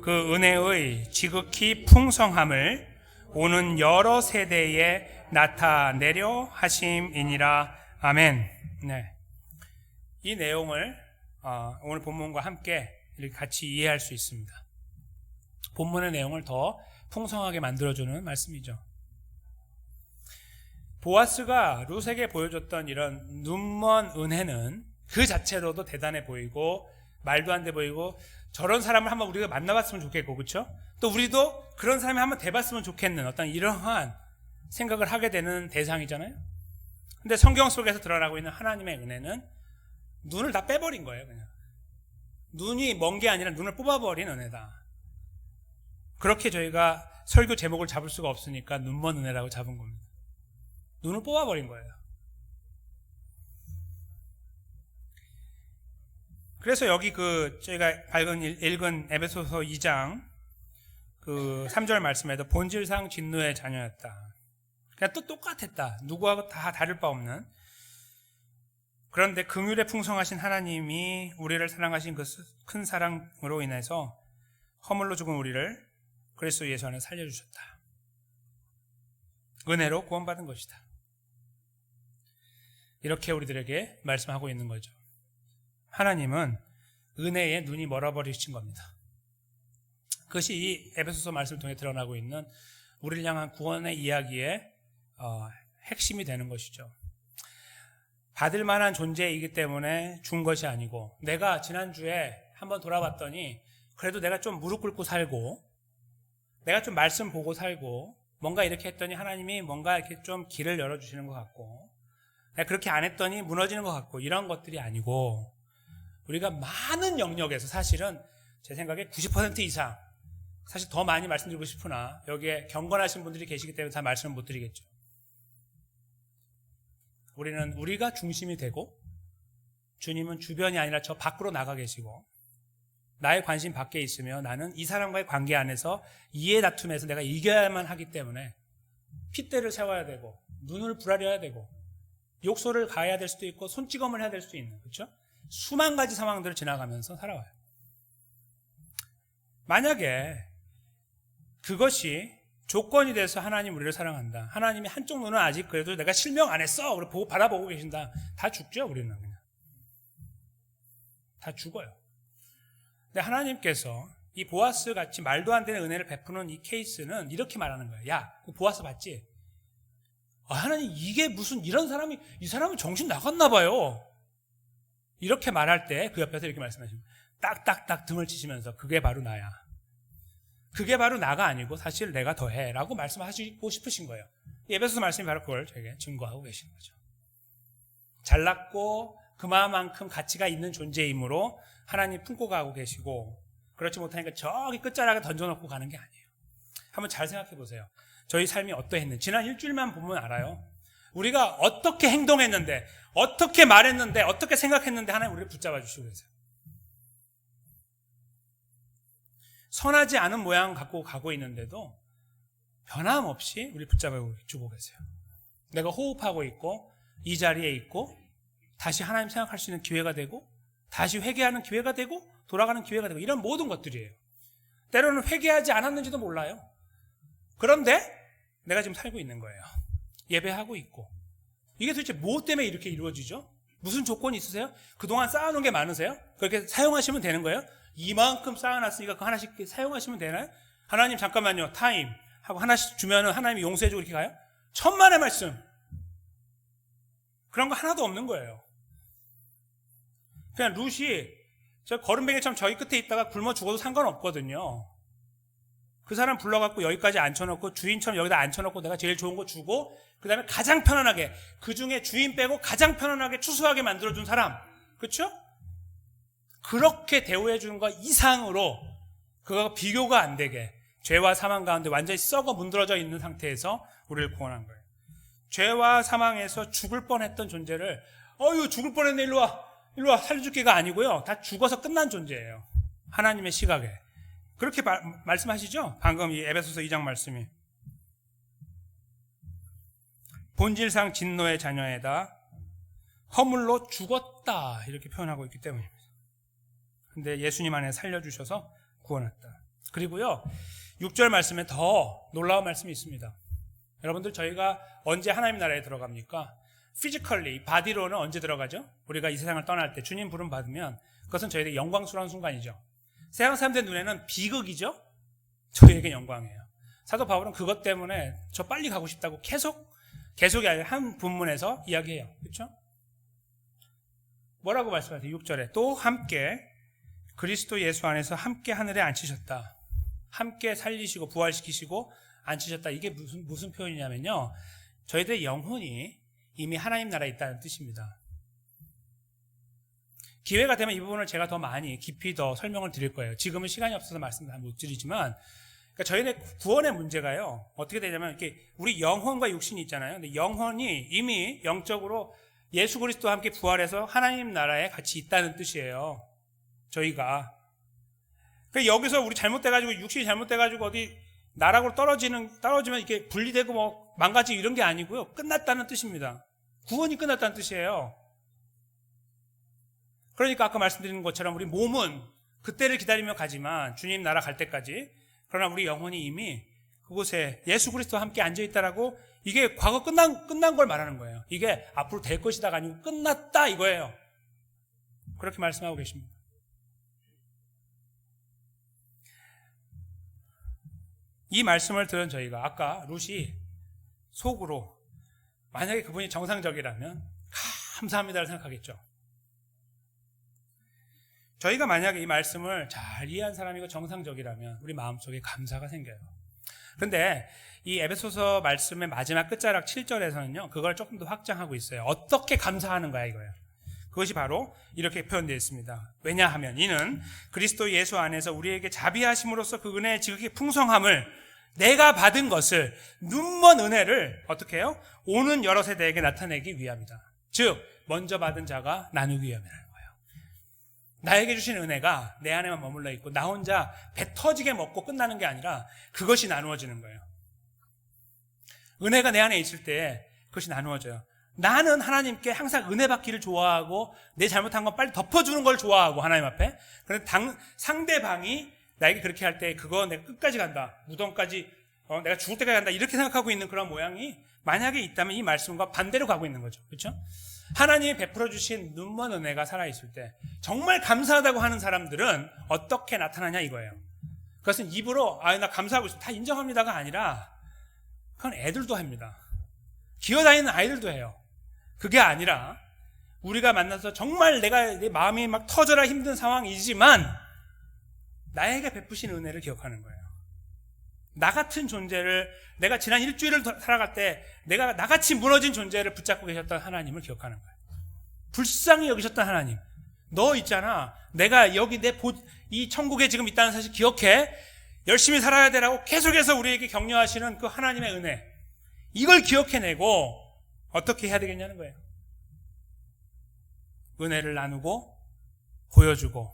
Speaker 1: 그 은혜의 지극히 풍성함을 오는 여러 세대에 나타내려 하심이니라. 아멘. 네. 이 내용을 오늘 본문과 함께 이렇게 같이 이해할 수 있습니다. 본문의 내용을 더 풍성하게 만들어주는 말씀이죠. 보아스가 룻에게 보여줬던 이런 눈먼 은혜는 그 자체로도 대단해 보이고 말도 안 돼 보이고, 저런 사람을 한번 우리가 만나봤으면 좋겠고, 그렇죠? 또 우리도 그런 사람이 한번 돼봤으면 좋겠는 어떤 이러한 생각을 하게 되는 대상이잖아요. 근데 성경 속에서 드러나고 있는 하나님의 은혜는 눈을 다 빼버린 거예요. 그냥 눈이 먼 게 아니라 눈을 뽑아버린 은혜다. 그렇게 저희가 설교 제목을 잡을 수가 없으니까 눈먼 은혜라고 잡은 겁니다. 눈을 뽑아버린 거예요. 그래서 여기 저희가 읽은 에베소서 2장 3절 말씀에도 본질상 진노의 자녀였다. 그냥 또 똑같았다. 누구하고 다 다를 바 없는. 그런데 긍휼에 풍성하신 하나님이 우리를 사랑하신 그 큰 사랑으로 인해서 허물로 죽은 우리를 그리스도 예수 안에 살려주셨다. 은혜로 구원받은 것이다. 이렇게 우리들에게 말씀하고 있는 거죠. 하나님은 은혜에 눈이 멀어버리신 겁니다. 그것이 이 에베소서 말씀을 통해 드러나고 있는 우리를 향한 구원의 이야기의 핵심이 되는 것이죠. 받을 만한 존재이기 때문에 준 것이 아니고, 내가 지난주에 한번 돌아봤더니 그래도 내가 좀 무릎 꿇고 살고 내가 좀 말씀 보고 살고 뭔가 이렇게 했더니 하나님이 뭔가 이렇게 좀 길을 열어주시는 것 같고, 그렇게 안 했더니 무너지는 것 같고 이런 것들이 아니고 우리가 많은 영역에서 사실은 제 생각에 90% 이상 사실 더 많이 말씀드리고 싶으나 여기에 경건하신 분들이 계시기 때문에 다 말씀을 못 드리겠죠. 우리는 우리가 중심이 되고 주님은 주변이 아니라 저 밖으로 나가 계시고 나의 관심 밖에 있으며 나는 이 사람과의 관계 안에서 이해 다툼에서 내가 이겨야만 하기 때문에 핏대를 세워야 되고 눈을 부라려야 되고 욕설을 가해야 될 수도 있고 손찌검을 해야 될 수도 있는, 그렇죠? 수만 가지 상황들을 지나가면서 살아와요. 만약에 그것이 조건이 돼서 하나님 우리를 사랑한다. 하나님이 한쪽 눈은 아직 그래도 내가 실명 안 했어. 우리 보고 바라보고 계신다. 다 죽죠, 우리는 그냥. 다 죽어요. 근데 하나님께서 이 보아스 같이 말도 안 되는 은혜를 베푸는 이 케이스는 이렇게 말하는 거예요. 야, 보아스 봤지? 하나님 이게 무슨 이런 사람이 이 사람은 정신 나갔나 봐요. 이렇게 말할 때 그 옆에서 이렇게 말씀하십니다. 딱딱딱 등을 치시면서 그게 바로 나야. 그게 바로 나가 아니고 사실 내가 더해 라고 말씀하시고 싶으신 거예요. 에베소서 말씀이 바로 그걸 저에게 증거하고 계시는 거죠. 잘났고 그만큼 가치가 있는 존재이므로 하나님 품고 가고 계시고 그렇지 못하니까 저기 끝자락에 던져놓고 가는 게 아니에요. 한번 잘 생각해 보세요. 저희 삶이 어떠했는지 지난 일주일만 보면 알아요. 우리가 어떻게 행동했는데 어떻게 말했는데 어떻게 생각했는데 하나님 우리를 붙잡아 주시고 계세요. 선하지 않은 모양 갖고 가고 있는데도 변함없이 우리 붙잡아 주고 계세요. 내가 호흡하고 있고 이 자리에 있고 다시 하나님 생각할 수 있는 기회가 되고 다시 회개하는 기회가 되고 돌아가는 기회가 되고 이런 모든 것들이에요. 때로는 회개하지 않았는지도 몰라요. 그런데 내가 지금 살고 있는 거예요. 예배하고 있고. 이게 도대체 뭐 때문에 이렇게 이루어지죠? 무슨 조건이 있으세요? 그동안 쌓아놓은 게 많으세요? 그렇게 사용하시면 되는 거예요? 이만큼 쌓아놨으니까 그 하나씩 사용하시면 되나요? 하나님 잠깐만요. 타임 하고 하나씩 주면은 하나님이 용서해주고 이렇게 가요? 천만의 말씀. 그런 거 하나도 없는 거예요. 그냥 룻이 저 거름뱅이처럼 저기 끝에 있다가 굶어 죽어도 상관없거든요. 그 사람 불러갖고 여기까지 앉혀놓고 주인처럼 여기다 앉혀놓고 내가 제일 좋은 거 주고 그 다음에 가장 편안하게 그 중에 주인 빼고 가장 편안하게 추수하게 만들어준 사람, 그렇죠? 그렇게 대우해 주는 것 이상으로 그거가 비교가 안 되게 죄와 사망 가운데 완전히 썩어 문드러져 있는 상태에서 우리를 구원한 거예요. 죄와 사망에서 죽을 뻔했던 존재를 죽을 뻔했네 일로 와 살려줄게가 아니고요. 다 죽어서 끝난 존재예요. 하나님의 시각에. 그렇게 말씀하시죠? 방금 이 에베소서 2장 말씀이. 본질상 진노의 자녀에다 허물로 죽었다 이렇게 표현하고 있기 때문입니다. 근데 예수님 안에 살려주셔서 구원했다. 그리고요 6절 말씀에 더 놀라운 말씀이 있습니다. 여러분들 저희가 언제 하나님 나라에 들어갑니까? 피지컬리 바디로는 언제 들어가죠? 우리가 이 세상을 떠날 때 주님 부름 받으면 그것은 저희에게 영광스러운 순간이죠. 세상 사람들 눈에는 비극이죠. 저희에게 영광이에요. 사도 바울은 그것 때문에 저 빨리 가고 싶다고 계속이 아니라 한 본문에서 이야기해요. 그렇죠? 뭐라고 말씀하세요? 6절에 또 함께 그리스도 예수 안에서 함께 하늘에 앉히셨다. 함께 살리시고 부활시키시고 앉히셨다. 이게 무슨 표현이냐면요. 저희들의 영혼이 이미 하나님 나라에 있다는 뜻입니다. 기회가 되면 이 부분을 제가 더 많이 깊이 더 설명을 드릴 거예요. 지금은 시간이 없어서 말씀 못 드리지만 그러니까 저희의 구원의 문제가요. 어떻게 되냐면 이렇게 우리 영혼과 육신이 있잖아요. 근데 영혼이 이미 영적으로 예수 그리스도와 함께 부활해서 하나님 나라에 같이 있다는 뜻이에요. 저희가. 그러니까 여기서 우리 잘못돼가지고 육신이 잘못돼가지고 어디 나락으로 떨어지면 이렇게 분리되고 뭐 망가지고 이런 게 아니고요. 끝났다는 뜻입니다. 구원이 끝났다는 뜻이에요. 그러니까 아까 말씀드린 것처럼 우리 몸은 그때를 기다리며 가지만 주님 나라 갈 때까지 그러나 우리 영혼이 이미 그곳에 예수 그리스도와 함께 앉아있다라고 이게 과거 끝난 걸 말하는 거예요. 이게 앞으로 될 것이다가 아니고 끝났다 이거예요. 그렇게 말씀하고 계십니다. 이 말씀을 들은 저희가 아까 룻이 속으로 만약에 그분이 정상적이라면 감사합니다를 생각하겠죠. 저희가 만약에 이 말씀을 잘 이해한 사람이고 정상적이라면 우리 마음속에 감사가 생겨요. 그런데 이 에베소서 말씀의 마지막 끝자락 7절에서는요, 그걸 조금 더 확장하고 있어요. 어떻게 감사하는 거야, 이거예요. 그것이 바로 이렇게 표현되어 있습니다. 왜냐하면 이는 그리스도 예수 안에서 우리에게 자비하심으로써 그 은혜의 지극히 풍성함을, 내가 받은 것을, 눈먼 은혜를 어떻게 해요? 오는 여러 세대에게 나타내기 위함이다. 즉 먼저 받은 자가 나누기 위함이라는 거예요. 나에게 주신 은혜가 내 안에만 머물러 있고 나 혼자 배 터지게 먹고 끝나는 게 아니라 그것이 나누어지는 거예요. 은혜가 내 안에 있을 때 그것이 나누어져요. 나는 하나님께 항상 은혜 받기를 좋아하고 내 잘못한 건 빨리 덮어주는 걸 좋아하고 하나님 앞에. 그런데 상대방이 나에게 그렇게 할 때 그거 내가 끝까지 간다, 무덤까지 내가 죽을 때까지 간다, 이렇게 생각하고 있는 그런 모양이 만약에 있다면 이 말씀과 반대로 가고 있는 거죠. 그렇죠? 하나님이 베풀어 주신 눈먼 은혜가 살아있을 때 정말 감사하다고 하는 사람들은 어떻게 나타나냐 이거예요. 그것은 입으로 나 감사하고 있어 다 인정합니다가 아니라 그건 애들도 합니다. 기어다니는 아이들도 해요. 그게 아니라 우리가 만나서 정말 내 마음이 막 터져라 힘든 상황이지만 나에게 베푸신 은혜를 기억하는 거예요. 나 같은 존재를, 내가 지난 일주일을 살아갈 때 내가 나같이 무너진 존재를 붙잡고 계셨던 하나님을 기억하는 거예요. 불쌍히 여기셨던 하나님, 너 있잖아, 내가 여기 이 천국에 지금 있다는 사실 기억해, 열심히 살아야 되라고 계속해서 우리에게 격려하시는 그 하나님의 은혜, 이걸 기억해내고 어떻게 해야 되겠냐는 거예요. 은혜를 나누고 보여주고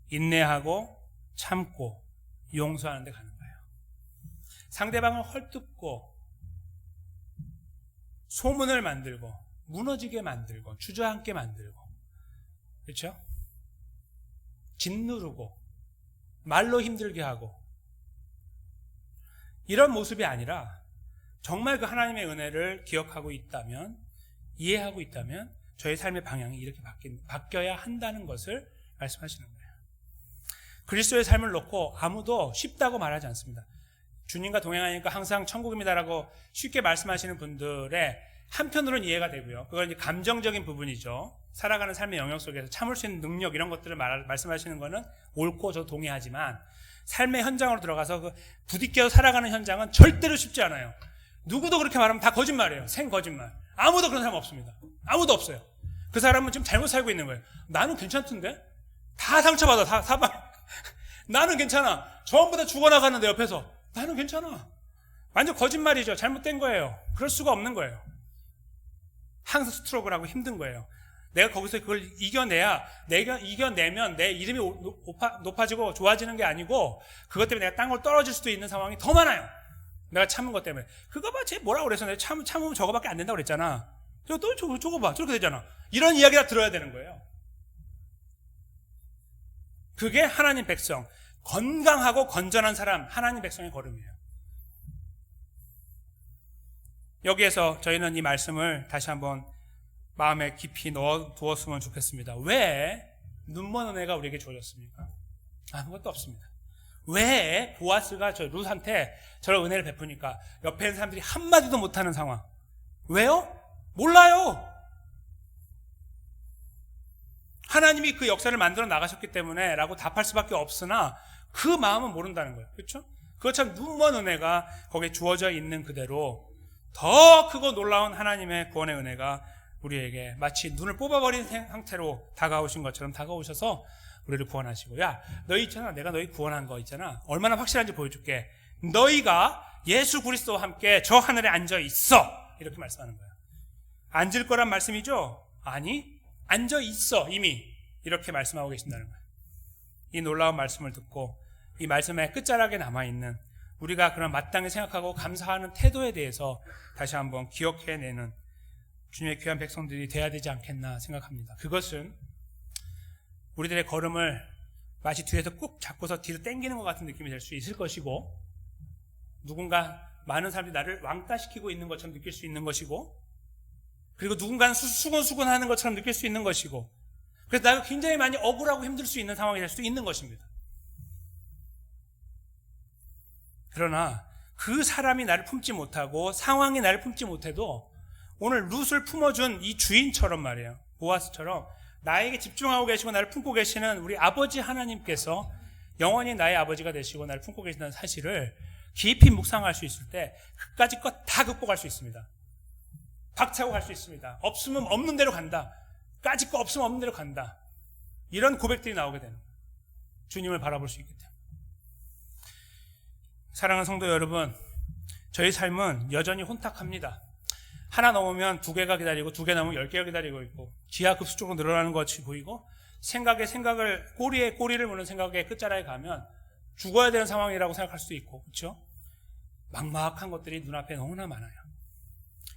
Speaker 1: 인내하고 참고 용서하는 데 가는 거예요. 상대방을 헐뜯고 소문을 만들고 무너지게 만들고 주저앉게 만들고, 그렇죠? 짓누르고 말로 힘들게 하고, 이런 모습이 아니라 정말 그 하나님의 은혜를 기억하고 있다면, 이해하고 있다면 저의 삶의 방향이 이렇게 바뀌어야 한다는 것을 말씀하시는 거예요. 그리스도의 삶을 놓고 아무도 쉽다고 말하지 않습니다. 주님과 동행하니까 항상 천국입니다라고 쉽게 말씀하시는 분들의 한편으로는 이해가 되고요. 그건 이제 감정적인 부분이죠. 살아가는 삶의 영역 속에서 참을 수 있는 능력, 이런 것들을 말씀하시는 거는 옳고 저 동의하지만, 삶의 현장으로 들어가서 부딪혀 살아가는 현장은 절대로 쉽지 않아요. 누구도 그렇게 말하면 다 거짓말이에요. 생거짓말. 아무도 그런 사람 없습니다. 아무도 없어요. 그 사람은 지금 잘못 살고 있는 거예요. 나는 괜찮던데? 다 상처받아, 다 사방. 나는 괜찮아. 전부 다 죽어나가는데 옆에서 나는 괜찮아. 완전 거짓말이죠. 잘못된 거예요. 그럴 수가 없는 거예요. 항상 스트로크를 하고 힘든 거예요. 내가 거기서 그걸 이겨내야, 내가 이겨내면 내 이름이 높아지고 좋아지는 게 아니고, 그것 때문에 내가 땅으로 떨어질 수도 있는 상황이 더 많아요. 내가 참은 것 때문에. 그거 봐, 쟤 뭐라고 그래서 내가 참으면 저거밖에 안 된다고 그랬잖아. 저거 봐, 저렇게 되잖아. 이런 이야기 다 들어야 되는 거예요. 그게 하나님 백성, 건강하고 건전한 사람, 하나님 백성의 걸음이에요. 여기에서 저희는 이 말씀을 다시 한번 마음에 깊이 넣어두었으면 좋겠습니다. 왜 눈먼 은혜가 우리에게 주어졌습니까? 아무것도 없습니다. 왜 보아스가 저 룻한테 저런 은혜를 베푸니까 옆에 있는 사람들이 한마디도 못하는 상황? 왜요? 몰라요. 하나님이 그 역사를 만들어 나가셨기 때문에 라고 답할 수밖에 없으나 그 마음은 모른다는 거예요. 그렇죠? 그것처럼 눈먼 은혜가 거기에 주어져 있는 그대로 더 크고 놀라운 하나님의 구원의 은혜가 우리에게 마치 눈을 뽑아버린 상태로 다가오신 것처럼 다가오셔서 우리를 구원하시고, 야, 너희 있잖아, 내가 너희 구원한 거 있잖아, 얼마나 확실한지 보여줄게. 너희가 예수 그리스도와 함께 저 하늘에 앉아 있어, 이렇게 말씀하는 거예요. 앉을 거란 말씀이죠? 아니, 앉아 있어 이미, 이렇게 말씀하고 계신다는 거예요. 이 놀라운 말씀을 듣고 이 말씀의 끝자락에 남아있는 우리가 그런 마땅히 생각하고 감사하는 태도에 대해서 다시 한번 기억해내는 주님의 귀한 백성들이 돼야 되지 않겠나 생각합니다. 그것은 우리들의 걸음을 마치 뒤에서 꾹 잡고서 뒤로 당기는 것 같은 느낌이 될 수 있을 것이고, 누군가 많은 사람들이 나를 왕따시키고 있는 것처럼 느낄 수 있는 것이고, 그리고 누군가는 수근수근하는 것처럼 느낄 수 있는 것이고, 그래서 나가 굉장히 많이 억울하고 힘들 수 있는 상황이 될 수도 있는 것입니다. 그러나 그 사람이 나를 품지 못하고 상황이 나를 품지 못해도 오늘 룻을 품어준 이 주인처럼 말이에요, 보아스처럼 나에게 집중하고 계시고 나를 품고 계시는 우리 아버지 하나님께서 영원히 나의 아버지가 되시고 나를 품고 계신다는 사실을 깊이 묵상할 수 있을 때 그까짓 것 다 극복할 수 있습니다. 박차고 갈 수 있습니다. 없으면 없는 대로 간다. 까짓 거 없으면 없는 대로 간다. 이런 고백들이 나오게 되는 거예요. 주님을 바라볼 수 있기 때문에. 사랑하는 성도 여러분, 저희 삶은 여전히 혼탁합니다. 하나 넘으면 두 개가 기다리고, 두 개 넘으면 10개가 기다리고 있고, 기하급수적으로 늘어나는 것이 보이고, 꼬리에 꼬리를 무는 생각의 끝자락에 가면 죽어야 되는 상황이라고 생각할 수도 있고, 그렇죠? 막막한 것들이 눈앞에 너무나 많아요.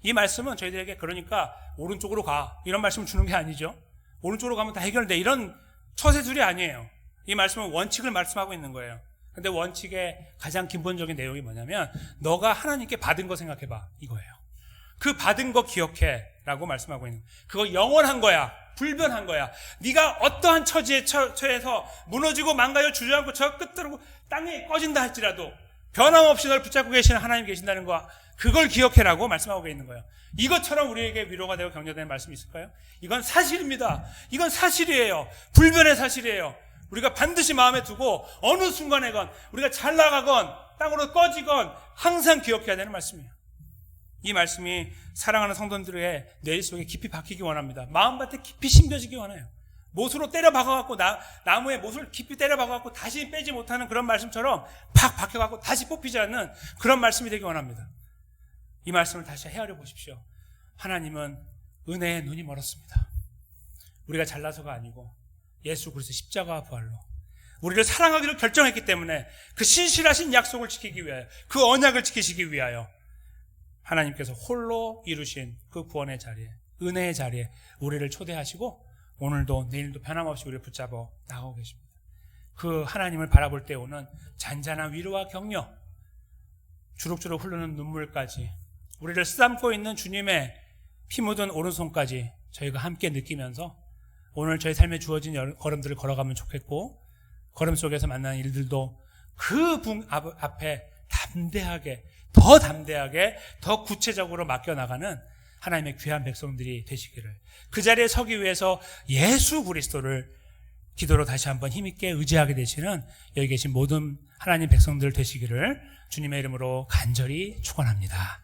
Speaker 1: 이 말씀은 저희들에게 그러니까 오른쪽으로 가, 이런 말씀을 주는 게 아니죠. 오른쪽으로 가면 다 해결돼, 이런 처세술이 아니에요. 이 말씀은 원칙을 말씀하고 있는 거예요. 근데 원칙의 가장 기본적인 내용이 뭐냐면, 너가 하나님께 받은 거 생각해봐, 이거예요. 그 받은 거 기억해 라고 말씀하고 있는 거예요. 그거 영원한 거야, 불변한 거야. 네가 어떠한 처지에 처해서 무너지고 망가져 주저앉고 저 끝으로 땅에 꺼진다 할지라도 변함없이 널 붙잡고 계시는 하나님 계신다는 거, 그걸 기억해라고 말씀하고 있는 거예요. 이것처럼 우리에게 위로가 되고 격려되는 말씀이 있을까요? 이건 사실입니다. 이건 사실이에요. 불변의 사실이에요. 우리가 반드시 마음에 두고 어느 순간에건 우리가 잘 나가건 땅으로 꺼지건 항상 기억해야 되는 말씀이에요. 이 말씀이 사랑하는 성도들의 뇌 속에 깊이 박히기 원합니다. 마음밭에 깊이 심겨지기 원해요. 못으로 때려 박아갖고 나무에 못을 깊이 때려 박아갖고 다시 빼지 못하는 그런 말씀처럼 팍 박혀갖고 다시 뽑히지 않는 그런 말씀이 되기 원합니다. 이 말씀을 다시 헤아려 보십시오. 하나님은 은혜의 눈이 멀었습니다. 우리가 잘나서가 아니고 예수 그리스도 십자가와 부활로 우리를 사랑하기로 결정했기 때문에 그 신실하신 약속을 지키기 위하여, 그 언약을 지키시기 위하여 하나님께서 홀로 이루신 그 구원의 자리에, 은혜의 자리에 우리를 초대하시고 오늘도 내일도 변함없이 우리를 붙잡아 나가고 계십니다. 그 하나님을 바라볼 때 오는 잔잔한 위로와 격려, 주룩주룩 흐르는 눈물까지, 우리를 쓰담고 있는 주님의 피 묻은 오른손까지 저희가 함께 느끼면서 오늘 저희 삶에 주어진 걸음들을 걸어가면 좋겠고, 걸음 속에서 만나는 일들도 그 분 앞에 담대하게, 더 구체적으로 맡겨나가는 하나님의 귀한 백성들이 되시기를, 그 자리에 서기 위해서 예수 그리스도를 기도로 다시 한번 힘있게 의지하게 되시는 여기 계신 모든 하나님 백성들 되시기를 주님의 이름으로 간절히 축원합니다.